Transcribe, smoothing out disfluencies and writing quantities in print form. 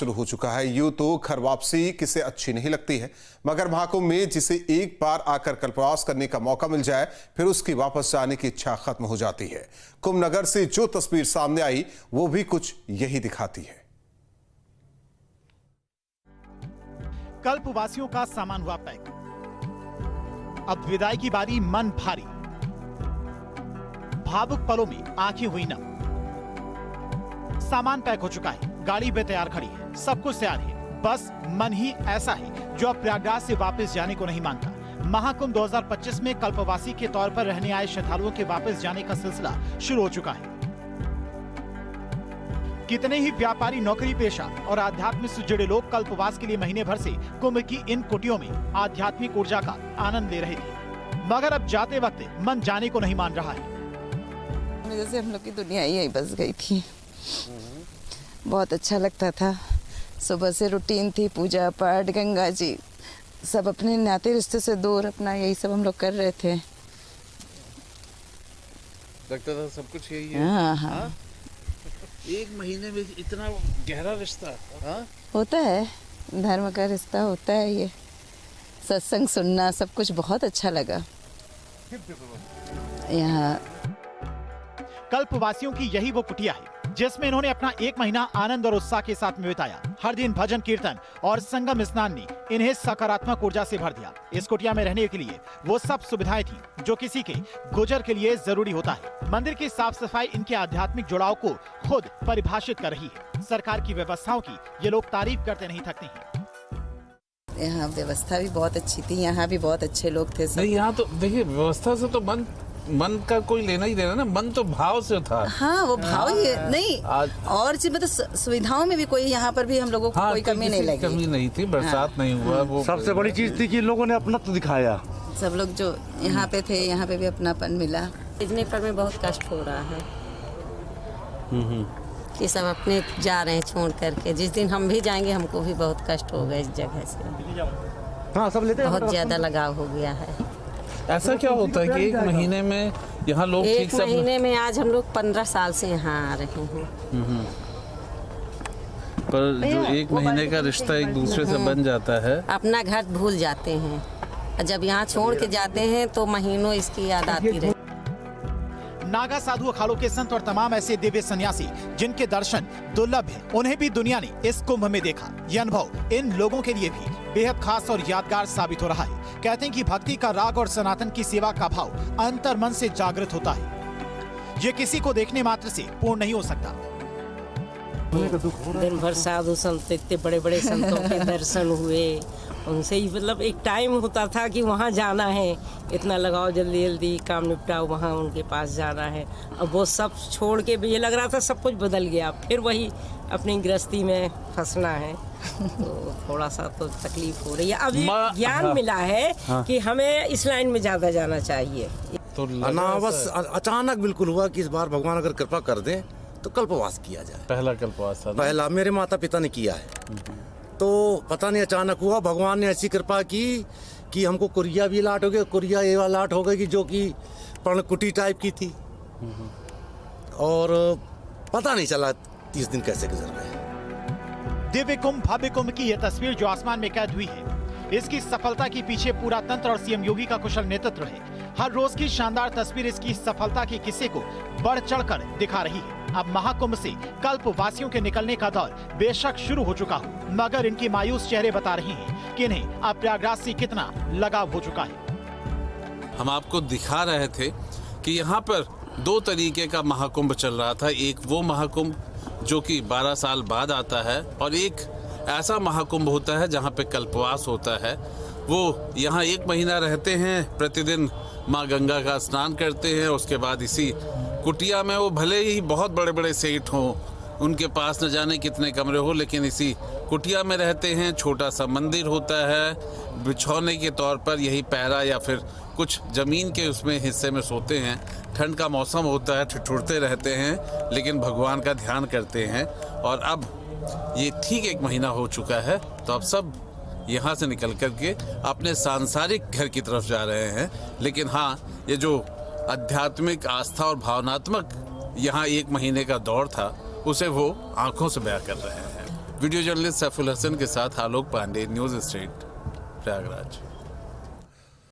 शुरू हो चुका है। यूं तो घर वापसी किसे अच्छी नहीं लगती है, मगर महाकुंभ में जिसे एक बार आकर कल्पवास करने का मौका मिल जाए, फिर उसकी वापस जाने की इच्छा खत्म हो जाती है। कुंभ नगर से जो तस्वीर सामने आई वो भी कुछ यही दिखाती है। कल्पवासियों का सामान हुआ पैक, अब विदाई की बारी। मन भारी, भावुक पलों में आंखें हुई नम। सामान पैक हो चुका है, गाड़ी भी तैयार खड़ी है, सब कुछ तैयार है, बस मन ही ऐसा है जो अब प्रयागराज से वापस जाने को नहीं मानता। महाकुंभ 2025 में कल्पवासी के तौर पर रहने आए श्रद्धालुओं के वापस जाने का सिलसिला शुरू हो चुका है। कितने ही व्यापारी, नौकरी पेशा और आध्यात्म से जुड़े लोग कल्पवास के लिए महीने भर से कुंभ की इन कुटियों में आध्यात्मिक ऊर्जा का आनंद ले रहे थे, मगर अब जाते वक्त मन जाने को नहीं मान रहा है। जैसे हम लोग की दुनिया ही बस गई थी। बहुत अच्छा लगता था, सुबह से रूटीन थी, पूजा पाठ, गंगा जी, सब अपने नाते रिश्ते से दूर, अपना यही सब हम लोग कर रहे थे। लगता था सब कुछ यही है। हाँ हाँ। एक महीने में इतना गहरा रिश्ता होता है, धर्म का रिश्ता होता है। ये सत्संग सुनना सब कुछ बहुत अच्छा लगा यहाँ। कल्पवासियों की यही वो कुटिया है जिसमें इन्होंने अपना एक महीना आनंद और उत्साह के साथ में बिताया। हर दिन भजन कीर्तन और संगम स्नान ने इन्हें सकारात्मक ऊर्जा से भर दिया। इस कुटिया में रहने के लिए वो सब सुविधाएं थी जो किसी के गुजर के लिए जरूरी होता है। मंदिर की साफ सफाई इनके आध्यात्मिक जुड़ाव को खुद परिभाषित कर रही है। सरकार की व्यवस्थाओं की ये लोग तारीफ करते नहीं थकते हैं। यहाँ व्यवस्था भी बहुत अच्छी थी, यहाँ भी बहुत अच्छे लोग थे सब। नहीं, यहाँ तो देखिए व्यवस्था से तो मन का कोई लेना ही देना ना, मन तो भाव से था। हाँ, वो भाव ही है। नहीं और चीज मतलब सुविधाओं में भी कोई यहाँ पर भी हम लोगों को कोई कमी नहीं लगी। कमी नहीं थी, बरसात नहीं हुआ। वो सबसे बड़ी चीज थी कि लोगों ने अपना तो दिखाया। सब लोग जो यहाँ पे थे, यहाँ पे भी अपनापन मिला। भेजने पर में बहुत कष्ट हो रहा है कि सब अपने जा रहे हैं छोड़ करके। जिस दिन हम भी जाएंगे हमको भी बहुत कष्ट होगा इस जगह से। हाँ, सब लेते हैं। बहुत ज्यादा लगाव हो गया है। ऐसा क्या होता है कि एक महीने में यहाँ लोग ठीक सब? एक महीने में आज हम लोग 15 साल से यहाँ आ रहे हैं। पर जो एक महीने का रिश्ता एक दूसरे से बन जाता है, अपना घर भूल जाते हैं। जब यहाँ छोड़ के जाते हैं तो महीनों इसकी याद आती रहती। नागा साधु अखाड़ों के संत और तमाम ऐसे दिव्य सन्यासी जिनके दर्शन दुर्लभ हैं, उन्हें भी दुनिया ने इस कुंभ में देखा। ये अनुभव इन लोगों के लिए भी बेहद खास और यादगार साबित हो रहा है। कहते हैं कि भक्ति का राग और सनातन की सेवा का भाव अंतर मन से जागृत होता है। ये किसी को देखने मात्र से पूर्ण नहीं हो सकता। दिन भर साधु संत, इतने बड़े बड़े संतों के दर्शन हुए, उनसे ही मतलब एक टाइम होता था कि वहाँ जाना है, इतना लगाओ, जल्दी जल्दी काम निपटाओ, वहाँ उनके पास जाना है। अब वो सब छोड़ के ये लग रहा था सब कुछ बदल गया, फिर वही अपनी गृहस्थी में फंसना है। तो थोड़ा सा तो तकलीफ हो रही है। अभी ज्ञान मिला है कि हमें इस लाइन में ज़्यादा जाना चाहिए। तो बस अचानक बिल्कुल हुआ कि इस बार भगवान अगर कृपा कर दे तो कल्पवास किया जाए। पहला कल्पवास था। पहला मेरे माता पिता ने किया है, तो पता नहीं अचानक हुआ, भगवान ने ऐसी कृपा की कि हमको कुरिया भी लाट हो गया। कुरिया ये वाला लाट हो गई कि जो कि पर्णकुटी टाइप की थी, और पता नहीं चला 30 दिन कैसे गुजर गए। दिव्य कुंभ, भव्य कुंभ की यह तस्वीर जो आसमान में कैद हुई है, इसकी सफलता के पीछे पूरा तंत्र और सीएम योगी का कुशल नेतृत्व है। हर रोज की शानदार तस्वीर इसकी सफलता के किस्से को बढ़ चढ़कर दिखा रही है। अब महाकुंभ से कल्पवासियों के निकलने का दौर बेशक शुरू हो चुका हो, मगर इनके मायूस चेहरे बता रहे हैं कि इन्हें अब प्रयागराज से कितना लगाव हो चुका है। हम आपको दिखा रहे थे कि यहाँ पर 2 तरीके का महाकुंभ चल रहा था। एक वो महाकुंभ जो कि 12 साल बाद आता है, और एक ऐसा महाकुंभ होता है जहाँ पे कल्पवास होता है। वो यहाँ 1 महीना रहते हैं, प्रतिदिन माँ गंगा का स्नान करते हैं। उसके बाद इसी कुटिया में, वो भले ही बहुत बड़े बड़े सेठ हों, उनके पास न जाने कितने कमरे हो, लेकिन इसी कुटिया में रहते हैं। छोटा सा मंदिर होता है, बिछौने के तौर पर यही पैरा या फिर कुछ ज़मीन के उसमें हिस्से में सोते हैं। ठंड का मौसम होता है, ठिठुरते रहते हैं, लेकिन भगवान का ध्यान करते हैं। और अब ये ठीक 1 महीना हो चुका है, तो अब सब यहाँ से निकल कर के अपने सांसारिक घर की तरफ जा रहे हैं। लेकिन हाँ, ये जो आध्यात्मिक आस्था और भावनात्मक यहाँ 1 महीने का दौर था, उसे वो आंखों से बयां कर रहे हैं। वीडियो जर्नलिस्ट सैफुल हसन के साथ आलोक पांडे, न्यूज़ स्ट्रीट, प्रयागराज।